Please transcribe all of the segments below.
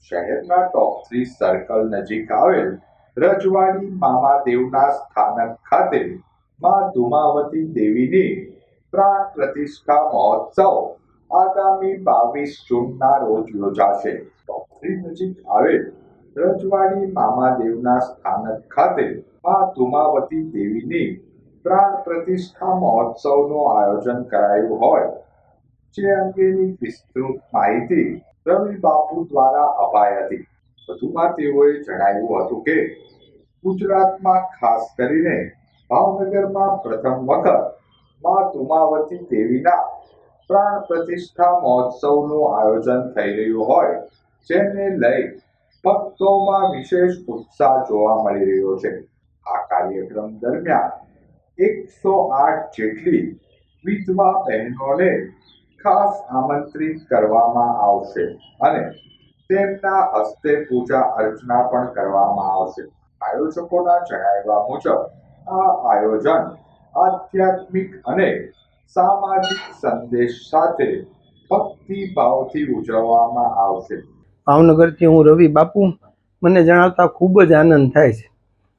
શહેરના ટોપ 3 સર્કલ નજીક આવેલ રજવાડી મામાદેવના સ્થાનક ખાતે માં ધુમાવતી દેવીની પ્રાણ પ્રતિષ્ઠા મહોત્સવ આગામી 22 જૂનના રોજ યોજાશે। ટોપ 3 નજીક આવેલ રજવાડી મામાદેવના સ્થાનક ખાતે માં ધુમાવતી દેવીની પ્રાણ પ્રતિષ્ઠા મહોત્સવનું આયોજન કરાયું હોય જે અંગેની વિસ્તૃત માહિતી રવિ બાપુ દ્વારા અપાઈ હતી। વધુમાં તેઓએ જણાવ્યું હતું કે ગુજરાતમાં ખાસ કરીને ભાવનગરમાં પ્રથમ વખત માં ધુમાવતી દેવીના પ્રાણ પ્રતિષ્ઠા મહોત્સવનું આયોજન થઈ રહ્યું હોય જેને લઈ ભક્તોમાં વિશેષ ઉત્સાહ જોવા મળી રહ્યો છે। આ કાર્યક્રમ દરમિયાન 108 જેટલી વિધવા બહેનોને ખાસ આમંત્રિત કરવામાં આવશે અને તેમના હસ્તે પૂજા અર્ચના પણ કરવામાં આવશે। આયોજકોના જણાવ્યા મુજબ આ આયોજન આધ્યાત્મિક અને સામાજિક સંદેશ સાથે ભક્તિભાવથી ઉજવવામાં આવશે। ભાવનગરથી હું રવિ બાપુ। મને જણાવતા ખૂબ જ આનંદ થાય છે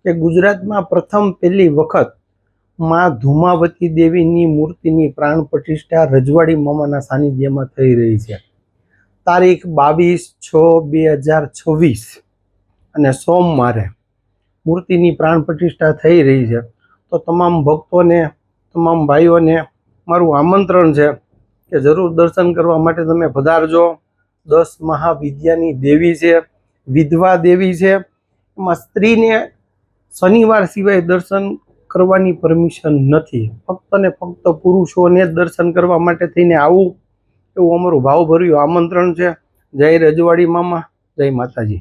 કે ગુજરાતમાં પહેલી વખત માં ધુમાવતી દેવીની મૂર્તિની પ્રાણ પ્રતિષ્ઠા રજવાડી મામાના સાનિધ્યમાં થઈ રહી છે। તારીખ 22/6/2026 અને સોમવારે મૂર્તિની પ્રાણ પ્રતિષ્ઠા થઈ રહી છે। તો તમામ ભક્તોને, તમામ ભાઈઓને મારું આમંત્રણ છે કે જરૂર દર્શન કરવા માટે તમે પધારજો। 10 મહાવિદ્યાની દેવી છે, વિધવા દેવી છે। એમાં સ્ત્રીને શનિવાર સિવાય દર્શન કરવાની પરમિશન નથી, ફક્ત ને ફક્ત પુરુષોને જ દર્શન કરવા માટે થઈને આવું એવું અમારું ભાવભર્યું આમંત્રણ છે। જય રજવાડી મામા, જય માતાજી।